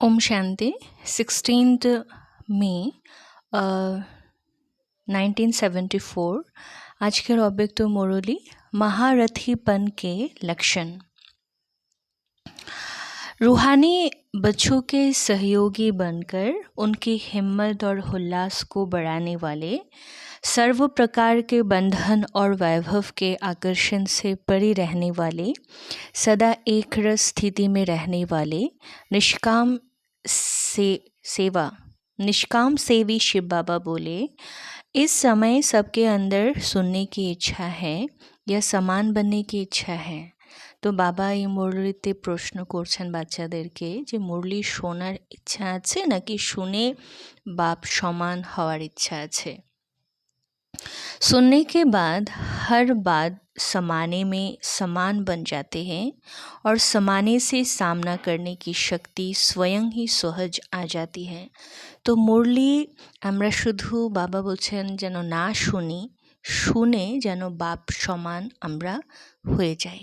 Om Shanti 16th मई 1974। आज के topic तो मुरली महारथीपन के लक्षण। रूहानी बच्चों के सहयोगी बनकर उनकी हिम्मत और उल्लास को बढ़ाने वाले, सर्व प्रकार के बंधन और वैभव के आकर्षण से परे रहने वाले, सदा एक रस स्थिति में रहने वाले, निष्काम सेवी शिव बाबा बोले, इस समय सबके अंदर सुनने की इच्छा है या समान बनने की इच्छा है। तो বাবা এই মুরলিতে প্রশ্ন করছেন বাচ্চাদেরকে যে মুরলি শোনার ইচ্ছা আছে নাকি শুনে বাপ সমান হওয়ার ইচ্ছা আছে। सुनने के बाद हर बात समाने में समान बन जाते हैं और समाने से सामना करने की शक्ति स्वयं ही सहज आ जाती है। तो मुरली আমরা শুধু বাবা বলছেন যেন না শুনি, শুনে যেন বাপ সমান আমরা হয়ে যাই।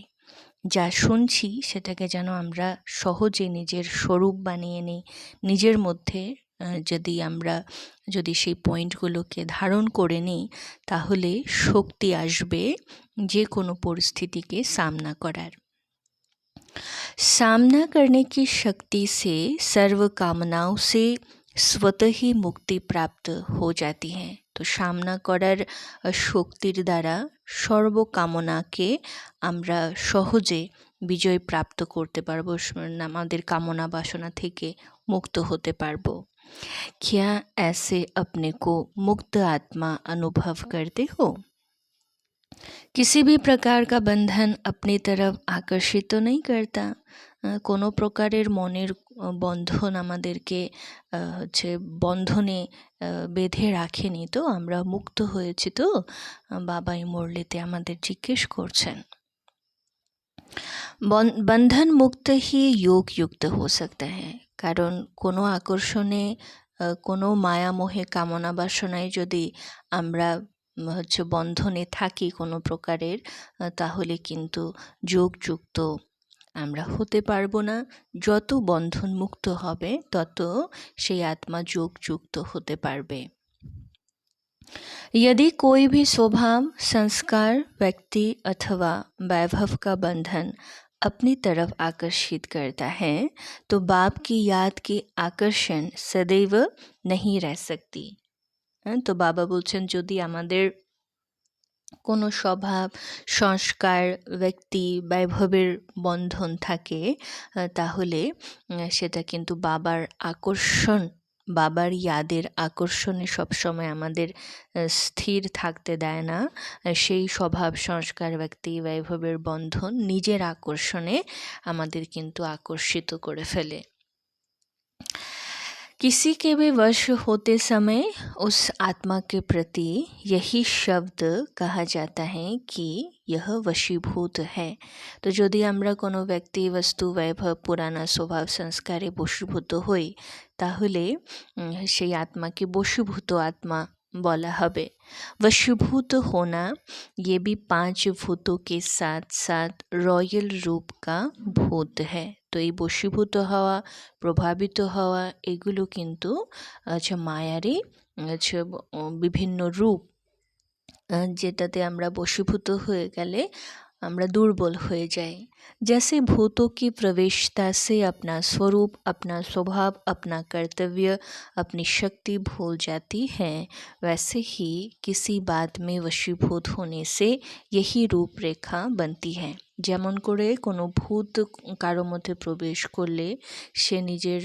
যা শুনছি সেটাকে যেন আমরা সহজে নিজের স্বরূপ বানিয়ে নিই। নিজের মধ্যে যদি সেই পয়েন্টগুলোকে ধারণ করে নিই তাহলে শক্তি আসবে যে কোনো পরিস্থিতিকে सामना करार। सामना करने की शक्ति से सर्व कामनाओं से स्वतः ही मुक्ति प्राप्त हो जाती है। तो सामना करार शक्तिर द्वारा सर्वकामनाके आमरा सहजे विजय प्राप्त करते पारबो, आमादेर कामना बासना थेके मुक्त होते पारबो। क्या ऐसे अपने को मुक्त आत्मा अनुभव करते हो? किसी भी प्रकार का बंधन अपनी तरफ आकर्षित तो नहीं करता। कोनो प्रकारेर मनेर बंधन आमादेरके হচ্ছে বন্ধনে বেঁধে রাখেনি, তো আমরা মুক্ত হয়েছি। তো বাবা এই মুরলিতে আমাদের জিজ্ঞেস করছেন बंधन मुक्त ही योग युक्त हो सकता है। कारण कोनो आकर्षणे কোনো মায়া মোহে কামনা বাসনায় যদি আমরা হচ্ছে বন্ধনে থাকি কোনো প্রকারের, তাহলে কিন্তু যোগযুক্ত আমরা হতে পারবো না। যত বন্ধন মুক্ত হবে তত সেই আত্মা যোগযুক্ত হতে পারবে। यदि कोई भी स्वभाव, संस्कार, व्यक्ति अथवा वैभव का बंधन अपनी तरफ आकर्षित करता है तो बाप की याद की आकर्षण सदैव नहीं रह सकती। तो बाबा बोलছেন যদি আমাদের কোনো স্বভাব, সংস্কার, ব্যক্তি, বৈভবের বন্ধন থাকে তাহলে সেটা কিন্তু বাবার আকর্ষণ, বাবার ইয়াদের আকর্ষণে সবসময় আমাদের স্থির থাকতে দেয় না। সেই স্বভাব, সংস্কার, ব্যক্তি, বৈভবের বন্ধন নিজের আকর্ষণে আমাদের কিন্তু আকর্ষিত করে ফেলে। किसी के भी वश होते समय उस आत्मा के प्रति यही शब्द कहा जाता है कि यह वशीभूत है। तो यदि আমরা কোনো ব্যক্তি, বস্তু, বৈভব, পুরানা স্বভাব, সংস্কারে বশীভূত হই তাহলে সেই আত্মাকে বশীভূত আত্মা बोला हबे। वशीभूत होना ये भी 5 भूतों के साथ साथ रॉयल रूप का भूत है। तो এই বশীভূত হওয়া, প্রভাবিত হওয়া এগুলো কিন্তু মায়ারই বিভিন্ন রূপ, যেটাতে আমরা বশীভূত হয়ে গেলে আমরা দুর্বল হয়ে যাই। जैसे भूतों की प्रवेशता से अपना स्वरूप, अपना स्वभाव, अपना कर्तव्य, अपनी शक्ति भूल जाती है, वैसे ही किसी बात में वशीभूत होने से यही रूपरेखा बनती है। যেমন করে কোনো ভূত কারো মধ্যে প্রবেশ করলে সে নিজের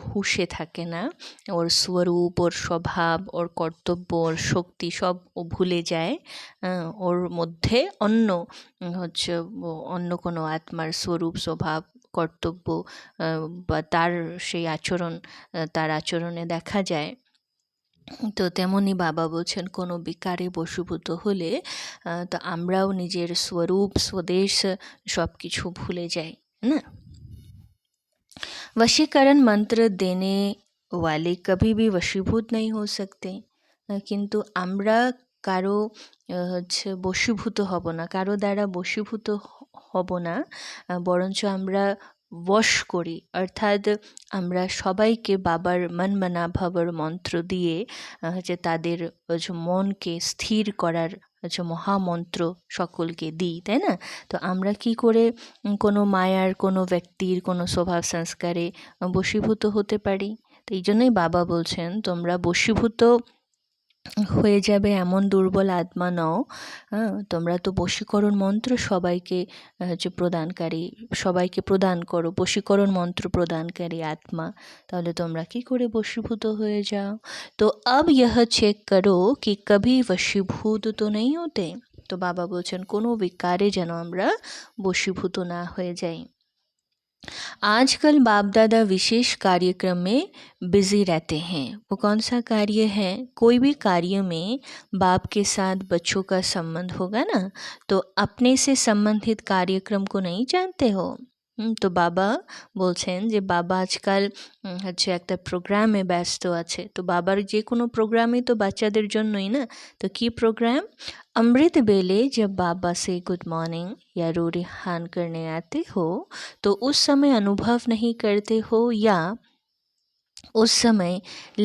হুঁশে থাকে না, ওর স্বরূপ, ওর স্বভাব, ওর কর্তব্য, ওর শক্তি সব ও ভুলে যায়। ওর মধ্যে অন্য কোনো আত্মার স্বরূপ, স্বভাব, কর্তব্য বা তার সেই আচরণ, তার আচরণে দেখা যায়। তো তেমনি বাবা বলছেন কোনো বিকারে বশীভূত হলে তো আমরাও নিজের স্বরূপ, স্বদেশ সব কিছু ভুলে যাই না। वशीकरण मंत्र देने वाले कभी भी वशीभूत नहीं हो सकते। কিন্তু আমরা কারো বশীভূত হব না, কারো দ্বারা বশীভূত হব না, বরঞ্চ আমরা বশ করি, অর্থাৎ আমরা সবাইকে বাবার মন মানা ভাবার মন্ত্র দিয়ে হচ্ছে তাদের হচ্ছে মনকে স্থির করার হচ্ছে মহামন্ত্র সকলকে দিই, তাই না? তো আমরা কি করে কোনো মায়ার, কোনো ব্যক্তির, কোনো স্বভাব সংস্কারে বশীভূত হতে পারি? তো এই জন্যই বাবা বলছেন তোমরা বশীভূত হয়ে যাবে এমন দুর্বল আত্মা নও। তোমরা তো বশীকরণ মন্ত্র সবাইকে হচ্ছে প্রদানকারী, সবাইকে প্রদান করো, বশীকরণ মন্ত্র প্রদানকারী আত্মা, তাহলে তোমরা কি করে বশীভূত হয়ে যাও? তো अब यह चेक करो कि कभी वशीभूत तो नहीं होते। তো বাবা বলছেন কোনো বিকারে যেন আমরা বশীভূত না হয়ে যাই। आजकल बाप दादा विशेष कार्यक्रम में बिजी रहते हैं। वो कौन सा कार्य है? कोई भी कार्य में बाप के साथ बच्चों का संबंध होगा ना, तो अपने से संबंधित कार्यक्रम को नहीं जानते हो। তো বাবা বলছেন যে বাবা আজকাল হচ্ছে একটা প্রোগ্রামে ব্যস্ত আছে। তো বাবার যে কোনো প্রোগ্রামই তো বাচ্চাদের জন্যই না। তো কি প্রোগ্রাম? अमृत बेले जब बाबा से गुड मॉर्निंग या रूरिहान करने आते हो तो उस समय अनुभव नहीं करते हो या उस समय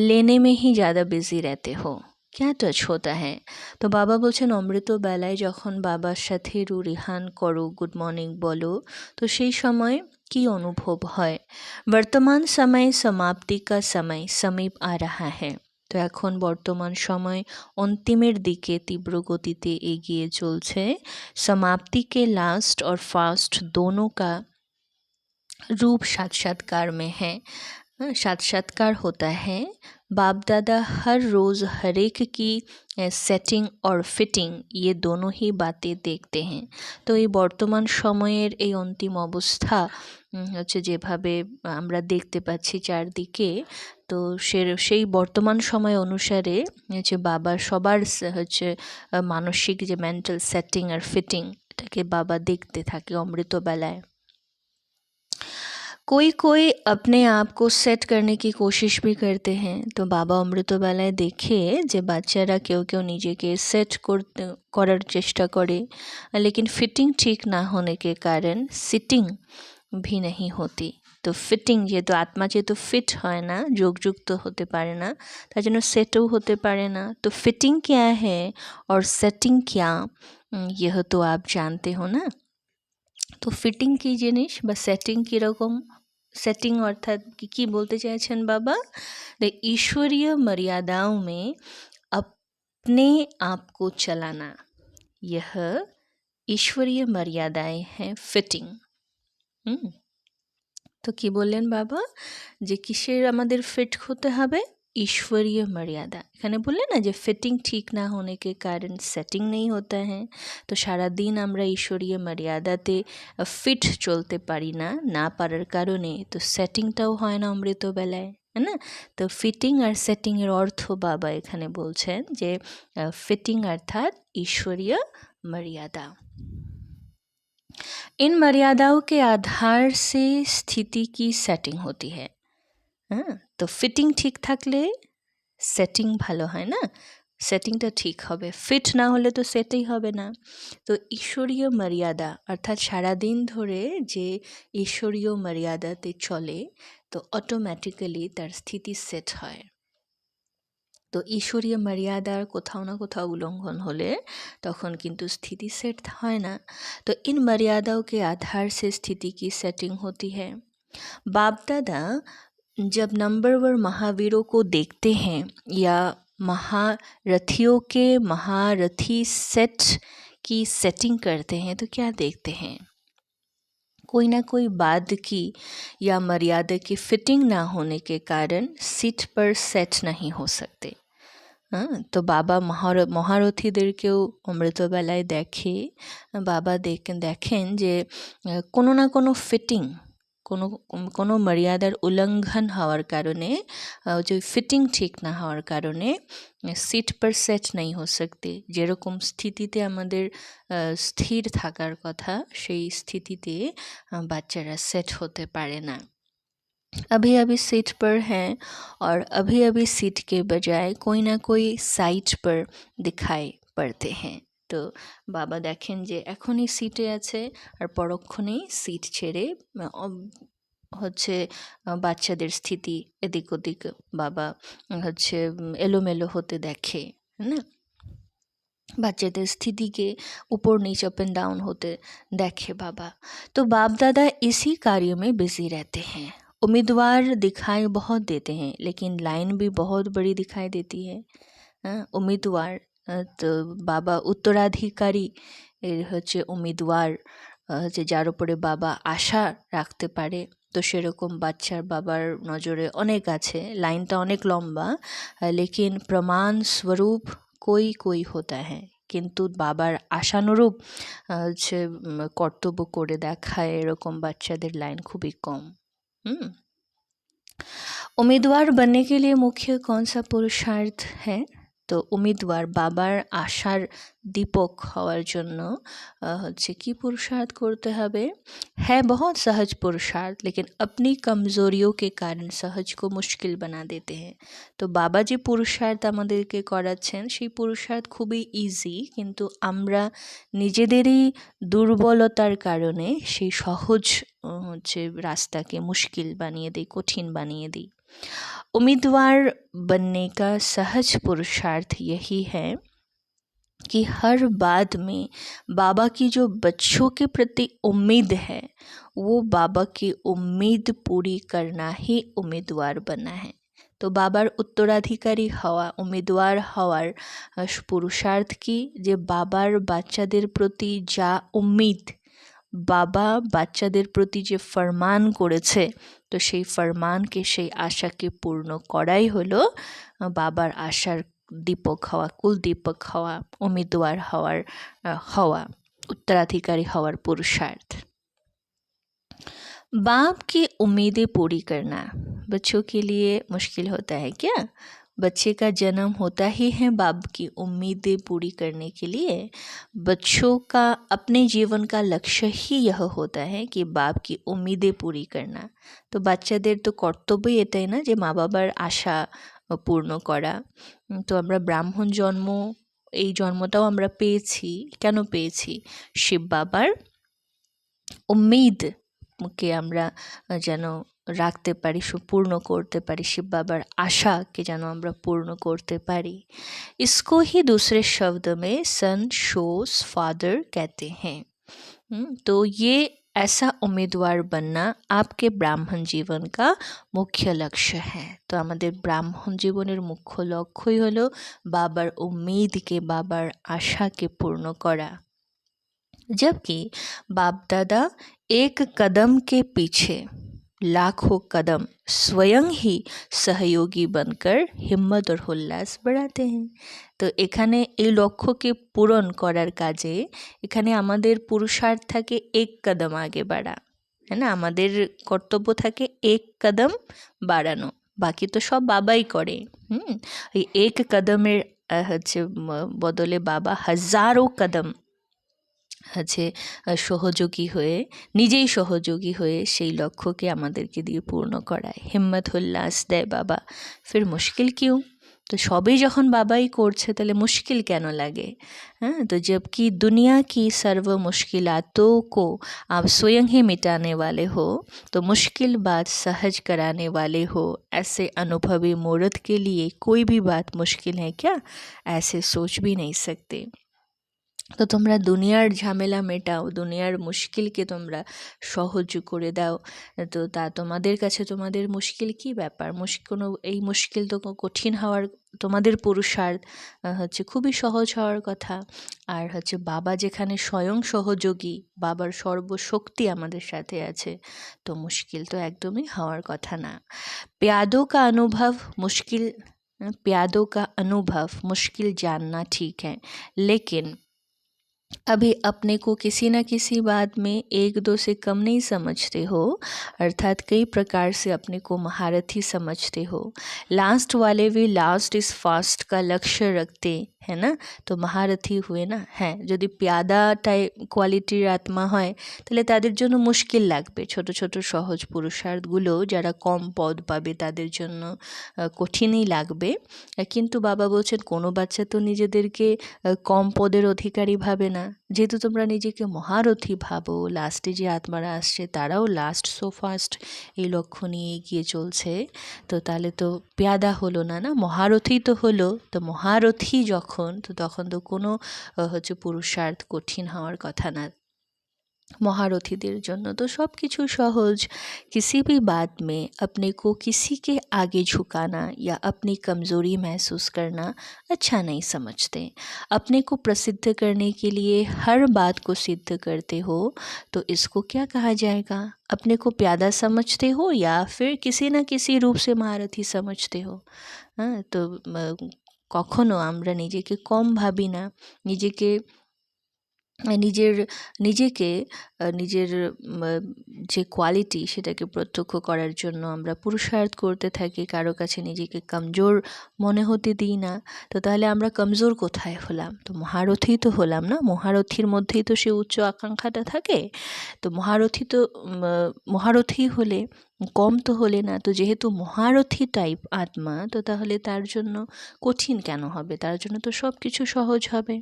लेने में ही ज़्यादा बिजी रहते हो? क्या टच होता है? তো বাবা বলছেন অমৃত বেলায় যখন বাবার সাথে রুরিহান করো, গুড মর্নিং বলো, তো সেই সময় কি অনুভব হয়? বর্তমান সময় সমাপ্তি কা সময় समीप आ रहा है। তো এখন বর্তমান সময় অন্তিমের দিকে তীব্র গতিতে এগিয়ে চলছে। समाप्ति के लास्ट और फास्ट दोनों का रूप साक्षात्कार में है। साक्षात्कार होता है। बाप दादा हर रोज़ हर एक की সেটিং और ফিটিং ये दोनों ही बातें देखते हैं। তো এই বর্তমান সময়ের এই অন্তিম অবস্থা হচ্ছে যেভাবে আমরা দেখতে পাচ্ছি চারদিকে, তো সেই বর্তমান সময় অনুসারে হচ্ছে বাবা সবার হচ্ছে মানসিক যে মেন্টাল সেটিং আর ফিটিং, এটাকে বাবা দেখতে থাকে অমৃতবেলায়। कोई कोई अपने आप को সেট करने की कोशिश भी करते हैं। তো বাবা অমৃতবেলায় দেখে যে বাচ্চারা কেউ কেউ নিজেকে সেট করার চেষ্টা করে, लेकिन फिटिंग ठीक ना होने के कारण सिटिंग भी नहीं होती। তো ফিটিং যেহেতু আত্মা যেহেতু ফিট হয় না, যোগযুক্ত হতে পারে না, তার জন্য সেটও হতে পারে না। তো ফিটিং क्या है और সেটিং क्या, यह तो आप जानते हो ना। তো ফিটিং কী জিনিস বা সেটিং কীরকম? सेटिंग अर्थात কি বলতে চাইছেন বাবা? ईश्वरीय मर्यादाओं में अपने आप को चलाना, यह ईश्वरीय मर्यादाएं हैं फिटिंग। তো কি বললেন বাবা যে কিসের আমাদের ফিট হতে হবে? ईश्वरीय मर्यादा। এখানে বললেন না যে ফিটিং ঠিক না होने के कारण সেটিং नहीं होता है। তো সারাদিন আমরা ঈশ্বরীয় মর্যাদাতে ফিট চলতে পারি না, না পারার কারণে তো সেটিংটাও হয় না অমৃতবেলায়, है ना। তো ফিটিং আর সেটিংয়ের অর্থ বাবা এখানে বলছেন যে ফিটিং অর্থাৎ ঈশ্বরীয় मर्यादा। इन मर्यादाओं के आधार से स्थिति की सेटिंग होती है। हाँ, तो फिटिंग ठीक থাকলে সেটিং ভালো হয় না, সেটিংটা ঠিক হবে। ফিট না হলে তো সেটই হবে না। তো ঈশ্বরীয় মর্যাদা অর্থাৎ সারাদিন ধরে যে ঈশ্বরীয় মর্যাদাতে চলে, তো অটোমেটিক্যালি তার স্থিতি সেট হয়। তো ঈশ্বরীয় মর্যাদার কোথাও না কোথাও উল্লঙ্ঘন হলে তখন কিন্তু স্থিতি সেট হয় না। तो इन मर्यादाओं के आधार से स्थिति की सेटिंग होती है। बाप दादा जब नंबरवर महावीरों को देखते हैं या महारथियों के महारथी सेट की सेटिंग करते हैं तो क्या देखते हैं? कोई ना कोई बात की या मर्यादा की फिटिंग ना होने के कारण सीट पर सेट नहीं हो सकते। তো বাবা মহারথীদেরকেও অমৃতবেলায় দেখে, বাবা দেখেন যে কোনো না কোনো ফিটিং, কোনো মর্যাদার উল্লঙ্ঘন হওয়ার কারণে, যে ফিটিং ঠিক না হওয়ার কারণে সিট पर সেট नहीं हो सकते। যেরকম স্থিতিতে আমাদের স্থির থাকার কথা সেই স্থিতিতে বাচ্চারা সেট হতে পারে না। अभी अभी सीट पर हैं और अभी अभी सीट के बजाय कोई ना कोई साइट पर दिखाई पड़ते हैं। তো বাবা দেখেন যে এখনই সিটে আছে আর পরক্ষণেই সিট ছেড়ে হচ্ছে বাচ্চাদের স্থিতি এদিক ওদিক বাবা হচ্ছে এলোমেলো হতে দেখে, है ना। বাচ্চাদের স্থিতিকে ऊपर नीचे अप एंड डाउन होते देखे बाबा। तो बाप दादा इसी कार्य में बिजी रहते हैं। उम्मीदवार दिखाई बहुत देते हैं लेकिन लाइन भी बहुत बड़ी दिखाई देती है। उम्मीदवार তো বাবা উত্তরাধিকারী এর হচ্ছে উম্মিদওয়ার হচ্ছে যার উপরে বাবা আশা রাখতে পারে। তো সেরকম বাচ্চার বাবার নজরে অনেক আছে, লাইনটা অনেক লম্বা, লেকিন প্রমাণ স্বরূপ कोई कोई होता है, কিন্তু বাবার আশানুরূপ হচ্ছে কর্তব্য করে দেখায় এরকম বাচ্চাদের লাইন খুবই কম। उम्मीदवार बनने के लिए मुख्य कौन सा पुरुषार्थ है? तो उम्मीदवार बाबार आशार दीपक हওয়ার জন্য হচ্ছে কি पुरुषार्थ করতে হবে? है बहुत सहज पुरुषार्थ लेकिन अपनी कमजोरियों के कारण सहज को मुश्किल बना देते हैं। তো বাবা যে পুরুষার্থ আমাদেরকে করাচ্ছেন সেই পুরুষার্থ খুবই ইজি, কিন্তু আমরা নিজেদেরই দুর্বলতার কারণে সেই সহজ হচ্ছে রাস্তাকে মুশকিল বানিয়ে দিই, কঠিন বানিয়ে দিই। उम्मीदवार बनने का सहज पुरुषार्थ यही है कि हर बात में बाबा की जो बच्चों के प्रति उम्मीद है वो बाबा की उम्मीद पूरी करना ही उम्मीदवार बनना है। तो बाबार उत्तराधिकारी हवा उम्मीदवार हওয়ার पुरुषार्थ की যে বাবার বাচ্চাদের প্রতি যা উম্মিদ, বাবা বাচ্চাদের প্রতি যে ফরমান করেছে, তো সেই ফরমানকে সেই আশাকে পূর্ণ করাই হলো বাবার আশার দীপক হওয়া, কুল দীপক হওয়া, উম্মিদওয়ার হওয়া, उत्तराधिकारी हওয়ার पुरुषार्थ। बाप की उम्मीदें पूरी करना बच्चों के लिए मुश्किल होता है क्या? बच्चे का जन्म होता ही है बाप की उम्मीदें पूरी करने के लिए। बच्चों का अपने जीवन का लक्ष्य ही यह होता है कि बाप की उम्मीदें पूरी करना। तो বাচ্চাদের তো কর্তব্যই এটাই না যে মা বাবার আশা পূর্ণ করা। তো আমরা ব্রাহ্মণ জন্ম, এই জন্মটাও আমরা পেয়েছি, কেন পেয়েছি? শিব বাবার উম্মিদকে আমরা যেন রাখতে পারি, পূর্ণ করতে পারি, শিব বাবার आशा के যেন আমরা পূর্ণ করতে পারি। इसको ही दूसरे शब्द में सन शोस फादर कहते हैं। तो ये ऐसा उम्मीदवार बनना आपके ब्राह्मण जीवन का मुख्य लक्ष्य है। तो আমাদের ব্রাহ্মণ জীবনের মুখ্য লক্ষ্যই হলো বাবার উম্মিদকে, বাবার আশাকে পূর্ণ করা। जबकि बाप दादा एक कदम के पीछे लाखों कदम स्वयं ही सहयोगी बनकर हिम्मत और उल्लास बढ़ाते हैं। তো এখানে এই লক্ষ্যকে পূরণ করার কাজে এখানে আমাদের পুরুষার্থ থাকে এক কদম আগে বাড়া, হ্যাঁ না, আমাদের কর্তব্য থাকে এক কদম বাড়ানো, বাকি তো সব বাবাই করে। এই এক কদমের হচ্ছে বদলে বাবা হাজারো কদম হচ্ছে সহযোগী হয়ে, নিজেই সহযোগী হয়ে সেই লক্ষ্যকে আমাদেরকে দিয়ে পূর্ণ করায়, হিম্মত উল্লাস দেয় বাবা। ফির মুশকিল কিউ? তো সবই যখন বাবাই করছে তাহলে মুশকিল কেন লাগে? हाँ, तो जबकि दुनिया की सर्व मुश्किलातों को आप स्वयं ही मिटाने वाले हो, तो मुश्किल बात सहज कराने वाले हो, ऐसे अनुभवी मूर्त के लिए कोई भी बात मुश्किल है क्या? ऐसे सोच भी नहीं सकते। তো তোমরা দুনিয়ার ঝামেলা মেটাও, দুনিয়ার মুশকিলকে তোমরা সহজ করে দাও, তো তা তোমাদের কাছে তোমাদের মুশকিল কি ব্যাপার? কোনো এই মুশকিল তো কঠিন হওয়ার, তোমাদের পুরুষার্থ হচ্ছে খুবই সহজ হওয়ার কথা। আর হচ্ছে বাবা যেখানে স্বয়ং সহযোগী, বাবার সর্বশক্তি আমাদের সাথে আছে, তো মুশকিল তো একদমই হওয়ার কথা না। प्यादों का अनुभव मुश्किल प्यादों का अनुभव मुश्किल जानना ठीक है, लेकिन अभी अपने को किसी न किसी बात में एक दो से कम नहीं समझते हो, अर्थात कई प्रकार से अपने को महारथी समझते हो। लास्ट वाले भी लास्ट इज फास्ट का लक्ष्य रखते है ना, तो महारथी हुए ना। হ্যাঁ, যদি প্যাদা কোয়ালিটির আত্মা হয় তাহলে তাদের জন্য মুশকিল লাগবে, ছোট ছোট সহজ পুরুষার্থগুলো যারা কম পদ পাবে তাদের জন্য কঠিনই লাগবে। কিন্তু বাবা বলছেন কোনো বাচ্চা তো নিজেদেরকে কম পদের অধিকারী ভাবে না, না। যেহেতু তোমরা নিজেকে মহারথী ভাবো, লাস্টে যে আত্মারা আসছে তারাও লাস্ট সো ফাস্ট এই লক্ষ্য নিয়ে এগিয়ে চলছে, তো তাহলে তো পেয়াদা হলো না, না মহারথী তো হলো। তো মহারথী যখন, তো তখন তো কোনো পুরুষার্থ কঠিন হওয়ার কথা না महारथीদের জন্য। तो सब কিছু সহজ। किसी भी बात में अपने को किसी के आगे झुकाना या अपनी कमज़ोरी महसूस करना अच्छा नहीं समझते। अपने को प्रसिद्ध करने के लिए हर बात को सिद्ध करते हो तो इसको क्या कहा जाएगा? अपने को प्यादा समझते हो या फिर किसी न किसी रूप से महारथी समझते हो? हाँ, तो কখনো আমরা নিজেকে কম ভাবি না, নিজেকে নিজেকে নিজের যে কোয়ালিটি সেটাকে প্রত্যক্ষ করার জন্য আমরা পুরুষার্থ করতে থাকি, কারো কাছে নিজেকে কমজোর মনে হতে দিই না। তো তাহলে আমরা কমজোর কোথায় হলাম? তো মহারথী তো হলাম না। মহারথীর মধ্যেই তো সে উচ্চ আকাঙ্ক্ষাটা থাকে। তো মহারথী হলে কম তো হলে না। তো যেহেতু মহারথী টাইপ আত্মা, তো তাহলে তার জন্য কঠিন কেন হবে? তার জন্য তো সব কিছু সহজ হবে।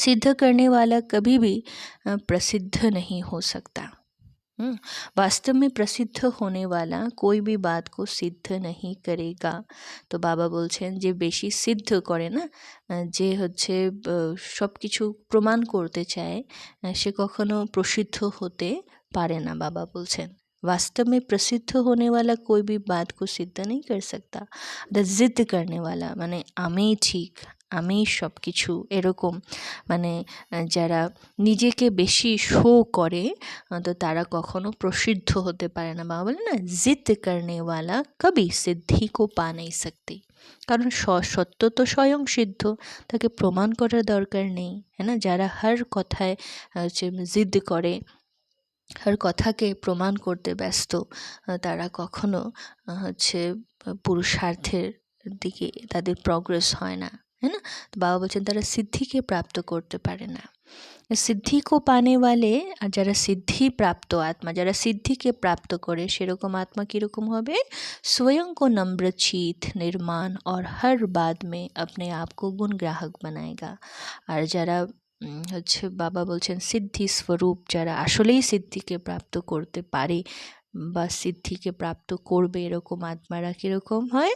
सिद्ध करने वाला कभी भी प्रसिद्ध नहीं हो सकता। वास्तव में प्रसिद्ध होने वाला कोई भी बात को सिद्ध नहीं करेगा। तो बाबा बोलছেন যে বেশি সিদ্ধ করে না, যে হচ্ছে সব কিছু প্রমাণ করতে চায়, সে কখনো প্রসিদ্ধ হতে পারে না। बाबा बोलছেন वास्तव में प्रसिद्ध होने वाला कोई भी बात को सिद्ध नहीं कर सकता। जिद करने वाला মানে আমি ঠিক, আমি সব কিছু, এরকম মানে যারা নিজেকে বেশি শো করে, তো তারা কখনো প্রসিদ্ধ হতে পারে না। বাবা বলে না, জিদ করনে ওয়ালা কবি সিদ্ধি কো পা নেই সকতে। কারণ সত্য তো স্বয়ং সিদ্ধ, তাকে প্রমাণ করার দরকার নেই, হ্যাঁ না। যারা হর কথায় জিদ করে, হর কথাকে প্রমাণ করতে ব্যস্ত, তারা কখনো পুরুষার্থের দিকে তাদের প্রগ্রেস হয় না, है ना। तो बाबा বলছেন তারা সিদ্ধিকে প্রাপ্ত করতে পারে না। সিদ্ধি কো পানে ওয়ালে, আর যারা সিদ্ধি প্রাপ্ত আত্মা, যারা সিদ্ধিকে প্রাপ্ত করে, সেরকম আত্মা কীরকম হবে? स्वयं को नम्रचित, निर्माण और हर बात में अपने आप को गुण ग्राहक बनाएगा। আর যারা বাবা বলছেন সিদ্ধি স্বরূপ, যারা আসলেই সিদ্ধিকে প্রাপ্ত করতে পারে বা সিদ্ধিকে প্রাপ্ত করবে, এরকম আত্মারা কীরকম হয়?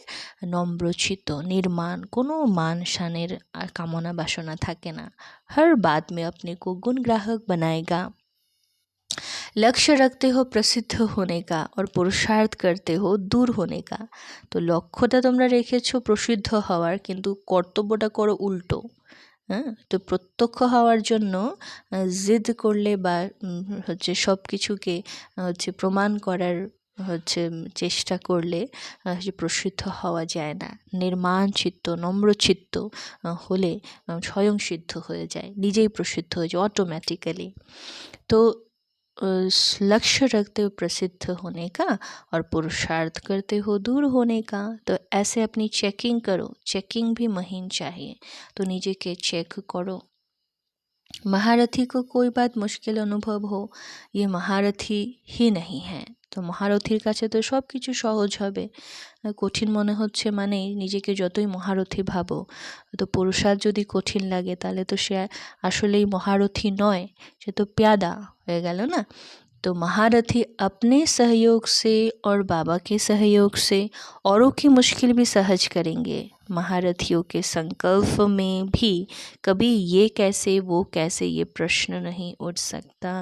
নম্রচিত্ত, নির্মাণ, কোনো মান শানের কামনা বাসনা থাকে না। हर बात में अपने को गुण ग्राहक बनाएगा। लक्ष्य रखते हो प्रसिद्ध होने का और पुरुषार्थ करते हो दूर होने का। তো লক্ষ্যটা তোমরা রেখেছো প্রসিদ্ধ হওয়ার, কিন্তু কর্তব্যটা করো উল্টো। হ্যাঁ, তো প্রত্যক্ষ হওয়ার জন্য জিদ করলে বা সব কিছুকে প্রমাণ করার চেষ্টা করলে প্রসিদ্ধ হওয়া যায় না। নির্মাণ চিত্ত, নম্র চিত্ত হলে স্বয়ং সিদ্ধ হয়ে যায়, নিজেই প্রসিদ্ধ হয়ে যায় অটোমেটিক্যালি। তো लक्ष्य रखते हो प्रसिद्ध होने का और पुरुषार्थ करते हो दूर होने का। तो ऐसे अपनी चेकिंग करो, चेकिंग भी महीन चाहिए। तो नीचे के चेक करो। महारथी को कोई बात मुश्किल अनुभव हो, ये महारथी ही नहीं है। তো মহারথীর কাছে তো সব কিছু সহজ হবে। কঠিন মনে হচ্ছে মানে নিজেকে যতই মহারথী ভাবো, তো পুরুষার্থ যদি কঠিন লাগে তাহলে তো সে আসলেই মহারথী নয়, সে তো প্যাদা হয়ে গেল না। तो महारथी अपने सहयोग से और बाबा के सहयोग से औरों की मुश्किल भी सहज करेंगे। महारथियों के संकल्प में भी कभी ये कैसे वो कैसे ये प्रश्न नहीं उठ सकता।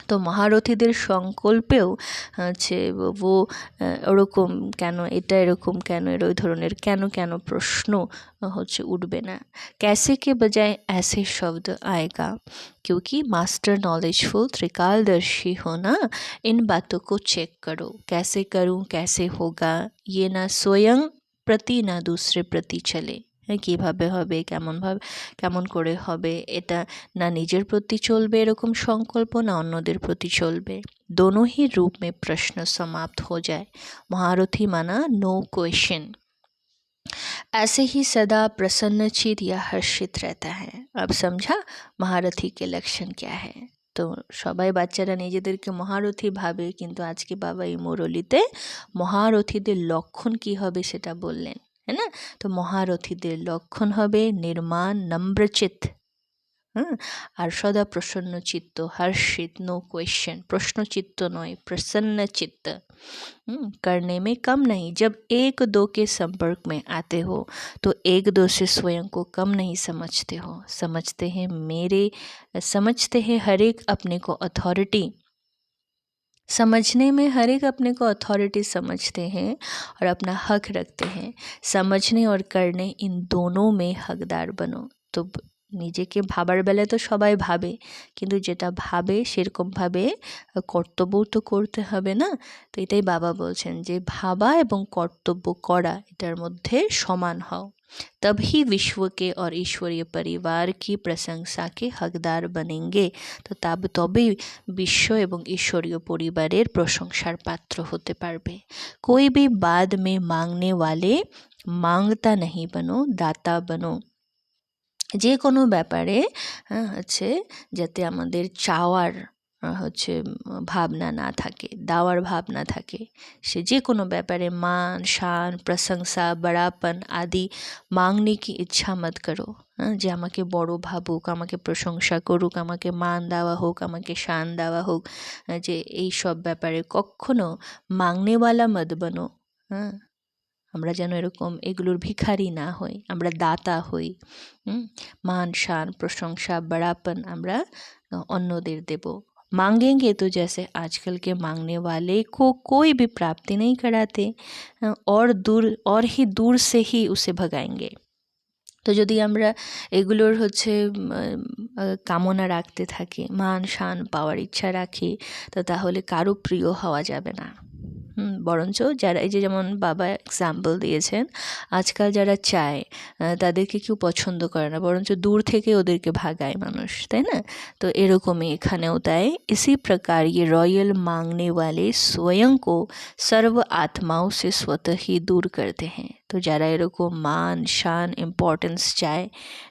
তো মহারথীদের সংকল্পেও ও ওরকম কেন, এটা এরকম কেন, এর ওই ধরনের কেন কেন প্রশ্ন উঠবে না। कैसे के बजाय ऐसे शब्द आएगा क्योंकि मास्टर नॉलेजफुल त्रिकालदर्शी हो ना। इन बातों को चेक करो, कैसे करूं, कैसे होगा, ये ना स्वयं प्रति ना दूसरे प्रति चले। কীভাবে হবে, কেমন করে হবে, এটা না নিজের প্রতি চলবে এরকম সংকল্প, না অন্যদের প্রতি চলবে। दोनों ही रूप में प्रश्न समाप्त हो जाए। महारथी माना नो क्वेश्चन। ऐसे ही सदा प्रसन्नचित या हर्षित रहता है। अब समझा महारथी के लक्षण क्या है। তো সবাই বাচ্চারা নিজেদেরকে মহারথী ভাবে, কিন্তু আজকে বাবা এই মুরলিতে মহারথীদের লক্ষণ কি হবে সেটা বললেন, है ना। तो महारथीদের লক্ষণ হবে নির্মাণ, নম্রচিত, হ্যাঁ, আর সদা প্রসন্ন চিত্ত, हर्षित, नो क्वेश्चन, प्रश्न चित्त नॉय, प्रसन्न चित्त। करने में कम नहीं। जब एक दो के संपर्क में आते हो तो एक दो से स्वयं को कम नहीं समझते हो। समझते हैं हर एक अपने को अथॉरिटी, समझने में हर एक अपने को अथॉरिटी समझते हैं और अपना हक रखते हैं। समझने और करने इन दोनों में हकदार बनो। तो নিজেকে ভাবার বেলায় তো সবাই ভাবে, কিন্তু যেটা ভাবে সেরকমভাবে কর্তব্যও তো করতে হবে না। তো এটাই বাবা বলছেন যে ভাবা এবং কর্তব্য করা এটার মধ্যে সমান হও, तभी विश्व के और ईश्वरीय परिवार की प्रशंसा के हकदार बनेंगे। তো তবেই বিশ্ব এবং ঈশ্বরীয় পরিবারের প্রশংসার পাত্র হতে পারবে। कोई भी बाद में मांगने वाले मांगता नहीं बनो, दाता बनो। যে কোনো ব্যাপারে হচ্ছে যাতে আমাদের চাওয়ার হচ্ছে ভাবনা না থাকে, দেওয়ার ভাবনা থাকে। সে যে কোনো ব্যাপারে मान शान प्रशंसा बड़ापन आदि मांगने की इच्छा मत करो। যে আমাকে বড় ভাবুক, আমাকে প্রশংসা করুক, আমাকে মান দেওয়া হোক, আমাকে শান দেওয়া হোক, যে এই সব ব্যাপারে কখনো মাংনেওয়ালা মত বনো। আমরা যেন এরকম এগুলোর ভিখারি না হই, আমরা দাতা হই। मान शान प्रशंसा बड़ापन আমরা অন্যদের দেব। मांगेंगे तो जैसे आजकल के मांगने वाले को कोई भी प्राप्ति नहीं कराते, और ही दूर से ही उसे भगाएंगे। তো যদি আমরা এগুলোর হচ্ছে কামনা রাখতে থাকি, মান শান পাওয়ার ইচ্ছা রাখি, তো তাহলে কারো প্রিয় হওয়া যাবে না। বরঞ্চ যারা এই যে যেমন বাবা এক্সাম্পল দিয়েছেন, আজকাল যারা চায় তাদেরকে কেউ পছন্দ করে না, বরঞ্চ দূর থেকে ওদেরকে ভাগায় মানুষ, তাই না? তো এরকমই এখানেও তাই। इसी प्रकार ये रॉयल मांगने वाले स्वयं को सर्व आत्माओं से स्वतः ही दूर करते हैं। তো যারা এরকম মান শান ইম্পর্টেন্স চায়,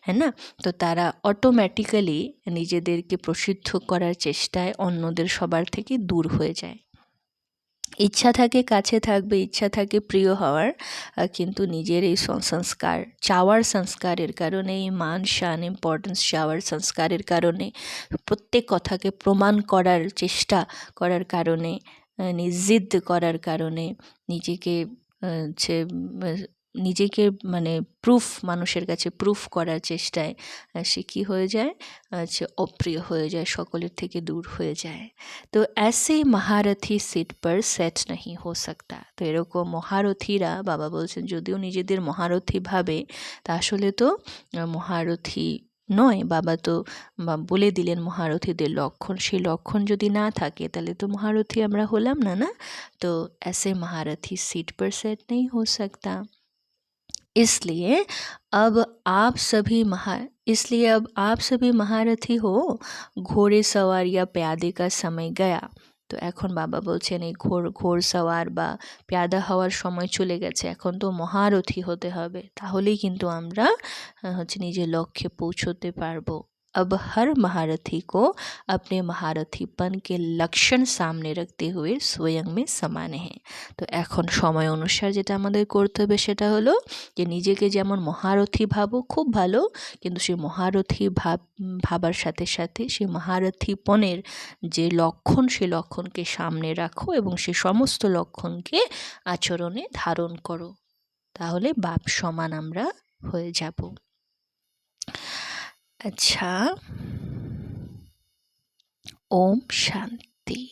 হ্যাঁ না, তো তারা অটোমেটিক্যালি নিজেদেরকে প্রসিদ্ধ করার চেষ্টায় অন্যদের সবার থেকে দূর হয়ে যায়। ইচ্ছা থাকে কাছে থাকবে, ইচ্ছা থাকে প্রিয় হওয়ার, কিন্তু নিজের এই সংস্কার চাওয়ার সংস্কারের কারণে, এই মান শান ইম্পর্টেন্স চাওয়ার সংস্কারের কারণে, প্রত্যেক কথাকে প্রমাণ করার চেষ্টা করার কারণে, জিদ করার কারণে, নিজেকে মানে প্রুফ, মানুষের কাছে প্রুফ করার চেষ্টায় সে কী হয়ে যায়, সে অপ্রিয় হয়ে যায়, সকলের থেকে দূর হয়ে যায়। তো ऐसे महारथी सीट पर सेट नहीं हो सकता। তো এরকম মহারথীরা, বাবা বলছেন, যদিও নিজেদের মহারথী ভাবে, তা আসলে তো মহারথী নয়। বাবা তো বলে দিলেন মহারথীদের লক্ষণ, সেই লক্ষণ যদি না থাকে তাহলে তো মহারথী আমরা হলাম না, না? তো ऐसे महारथी सीट पर सेट नहीं हो सकता। इसलिए अब आप सभी महारथी हो। ঘোড়ে সওয়ার या প্যাদে का समय गया। তো এখন বাবা বলছেন এই ঘোড় সওয়ার বা প্যাদা হওয়ার সময় চলে গেছে, এখন তো মহারথী হতে হবে, তাহলেই কিন্তু আমরা হচ্ছে নিজের লক্ষ্যে পৌঁছতে পারবো। अब हर महारथी को अपने महारथीपन के लक्षण सामने रखते हुए स्वयं में समाने हैं। তো এখন সময় অনুসার যেটা আমাদের করতে হবে সেটা হলো যে নিজেকে যেমন মহারথী ভাবো, খুব ভালো, কিন্তু সেই মহারথী ভাবার সাথে সাথে সেই মহারথীপনের যে লক্ষণ, সে লক্ষণকে সামনে রাখো এবং সে সমস্ত লক্ষণকে আচরণে ধারণ করো, তাহলে বাপ সমান আমরা হয়ে যাব। अच्छा, ओम शांति।